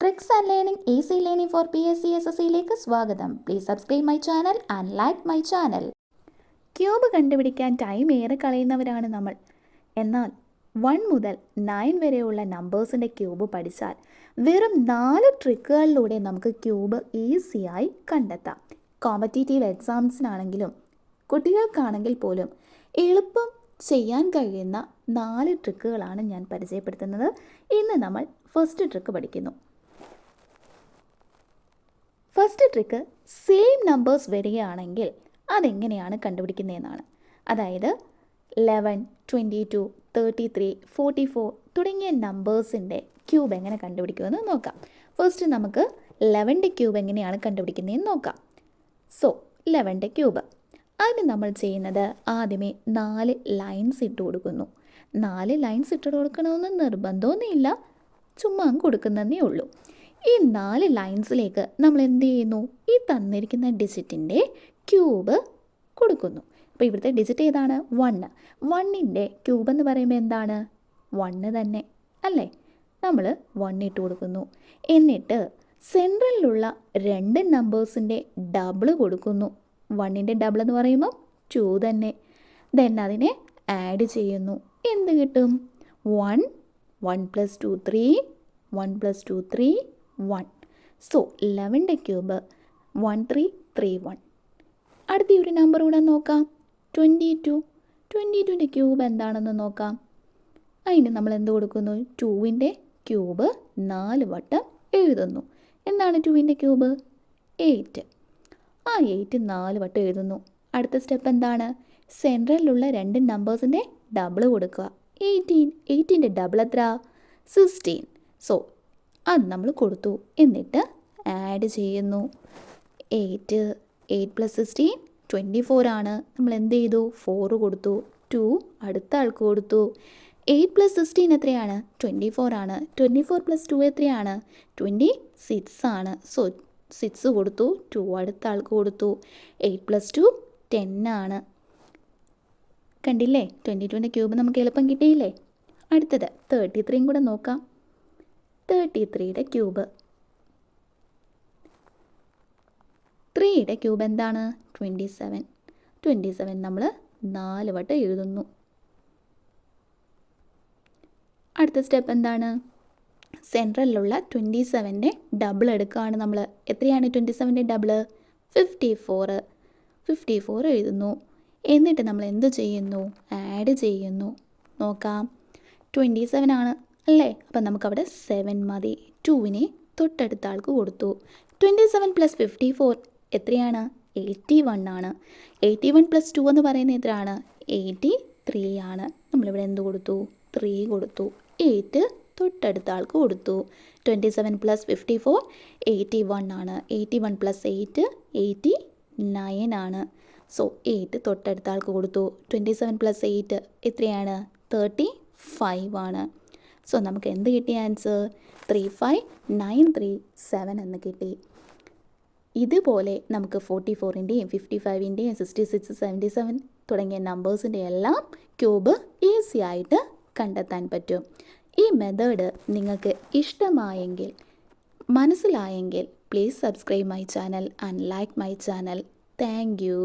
Tricks and learning easy learning four PSC SSCയിലേക്ക് സ്വാഗതം. Please subscribe my channel and like my channel. Cube കണ്ടുപിടിക്കാൻ time ഏറെ കളയുന്നവരാണ് നമ്മൾ. എന്നാൽ 1 മുതൽ 9 വരെയുള്ള നമ്പേഴ്സിൻ്റെ ക്യൂബ് പഠിച്ചാൽ വെറും 4 ട്രിക്കുകളിലൂടെ നമുക്ക് ക്യൂബ് ഈസിയായി കണ്ടെത്താം. കോമ്പറ്റേറ്റീവ് എക്സാംസിനാണെങ്കിലും കുട്ടികൾക്കാണെങ്കിൽ പോലും എളുപ്പം ചെയ്യാൻ കഴിയുന്ന 4 ട്രിക്കുകളാണ് ഞാൻ പരിചയപ്പെടുത്തുന്നത്. ഇന്ന് നമ്മൾ ഫസ്റ്റ് ട്രിക്ക് പഠിക്കുന്നു. ഫസ്റ്റ് ട്രിക്ക് സെയിം നമ്പേഴ്സ് വരികയാണെങ്കിൽ അതെങ്ങനെയാണ് കണ്ടുപിടിക്കുന്നതെന്നാണ്. അതായത് 11, 22, 33, 44 തുടങ്ങിയ നമ്പേഴ്സിൻ്റെ ക്യൂബ് എങ്ങനെ കണ്ടുപിടിക്കുമെന്ന് നോക്കാം. ഫസ്റ്റ് നമുക്ക് 11ൻ്റെ ക്യൂബ് എങ്ങനെയാണ് കണ്ടുപിടിക്കുന്നതെന്ന് നോക്കാം. സോ 11ൻ്റെ ക്യൂബ് അതിന് നമ്മൾ ചെയ്യുന്നത് ആദ്യമേ 4 ലൈൻസ് ഇട്ട് കൊടുക്കുന്നു. 4 ലൈൻസ് ഇട്ട് കൊടുക്കണമെന്ന് നിർബന്ധമൊന്നുമില്ല, ചുമ്മാ കൊടുക്കുന്നതേ ഉള്ളൂ. ഈ 4 ലൈൻസിലേക്ക് നമ്മൾ എന്ത് ചെയ്യുന്നു? ഈ തന്നിരിക്കുന്ന ഡിജിറ്റിൻ്റെ ക്യൂബ് കൊടുക്കുന്നു. അപ്പോൾ ഇവിടുത്തെ ഡിജിറ്റ് ഏതാണ്? 1. 1ൻ്റെ ക്യൂബ് എന്ന് പറയുമ്പോൾ എന്താണ്? 1 തന്നെ അല്ലേ? നമ്മൾ 1 ഇട്ട് കൊടുക്കുന്നു. എന്നിട്ട് സെൻട്രലിലുള്ള 2 നമ്പേഴ്സിൻ്റെ ഡബിൾ കൊടുക്കുന്നു. 1ൻ്റെ ഡബിൾ എന്ന് പറയുമ്പോൾ 2 തന്നെ. ദെൻ അതിനെ ആഡ് ചെയ്യുന്നു. എന്ത് കിട്ടും? 1, 1 + 2 3, 1 + 2 3, 1. സോ 11ൻ്റെ ക്യൂബ് 1331. അടുത്ത ഒരു നമ്പർ കൂടെ നോക്കാം. 22. 22ൻ്റെ ക്യൂബ് എന്താണെന്ന് നോക്കാം. അതിന് നമ്മൾ എന്ത് കൊടുക്കുന്നു? 2ൻ്റെ ക്യൂബ് 4 വട്ടം എഴുതുന്നു. എന്താണ് 2ൻ്റെ ക്യൂബ്? 8. ആ 8 4 വട്ടം എഴുതുന്നു. അടുത്ത സ്റ്റെപ്പ് എന്താണ്? സെൻട്രലിലുള്ള 2 നമ്പേഴ്സിൻ്റെ ഡബിൾ കൊടുക്കുക. 18. 18ൻ്റെ ഡബിൾ എത്ര? 16. സോ അത് നമ്മൾ കൊടുത്തു. എന്നിട്ട് ആഡ് ചെയ്യുന്നു. 8 + 16 24 ആണ്. നമ്മൾ എന്ത് ചെയ്തു? 4 കൊടുത്തു. 2 അടുത്ത ആൾക്ക് കൊടുത്തു. 8 + 16 എത്രയാണ്? 24 ആണ്. 24 + 2 എത്രയാണ്? 26 ആണ്. സോ 6 കൊടുത്തു. 2 അടുത്ത ആൾക്ക് കൊടുത്തു. 8 + 2 10 ആണ്. കണ്ടില്ലേ? 22ൻ്റെ ക്യൂബ് നമുക്ക് എളുപ്പം കിട്ടിയില്ലേ? അടുത്തത് 33 കൂടെ നോക്കാം. 33യുടെ ക്യൂബ് 3യുടെ ക്യൂബ് എന്താണ്? 27. 27 നമ്മൾ 4 വട്ടം എഴുതുന്നു. അടുത്ത സ്റ്റെപ്പ് എന്താണ്? സെൻട്രലിലുള്ള 27ൻ്റെ ഡബിൾ എടുക്കുകയാണ് നമ്മൾ. എത്രയാണ് 27ൻ്റെ ഡബിൾ? 54. 54 എഴുതുന്നു. എന്നിട്ട് നമ്മൾ എന്ത് ചെയ്യുന്നു? ആഡ് ചെയ്യുന്നു. നോക്കാം. 27 ആണ് അല്ലേ? അപ്പം നമുക്കവിടെ 7 മതി. 2നെ തൊട്ടടുത്ത ആൾക്ക് കൊടുത്തു. 27 + 54 എത്രയാണ്? 81 ആണ്. 81 + 2 എന്ന് പറയുന്നത് എത്രയാണ്? 83 ആണ്. നമ്മളിവിടെ എന്ത് കൊടുത്തു? 3 കൊടുത്തു. 8 തൊട്ടടുത്ത ആൾക്ക് കൊടുത്തു. 27 + 54 81 ആണ്. 81 + 8 89 ആണ്. സോ 8 തൊട്ടടുത്ത ആൾക്ക് കൊടുത്തു. 27 + 8 എത്രയാണ്? 35 ആണ്. സോ നമുക്ക് എന്ത് കിട്ടിയ ആൻസർ? 35937 എന്ന് കിട്ടി. ഇതുപോലെ നമുക്ക് 44ൻ്റെയും 55ൻ്റെയും 66, 77 തുടങ്ങിയ നമ്പേഴ്സിൻ്റെ എല്ലാം ക്യൂബ് ഈസി ആയിട്ട് കണ്ടെത്താൻ പറ്റും. ഈ മെത്തേഡ് നിങ്ങൾക്ക് ഇഷ്ടമായെങ്കിൽ, മനസ്സിലായെങ്കിൽ please subscribe my channel and like my channel. Thank U.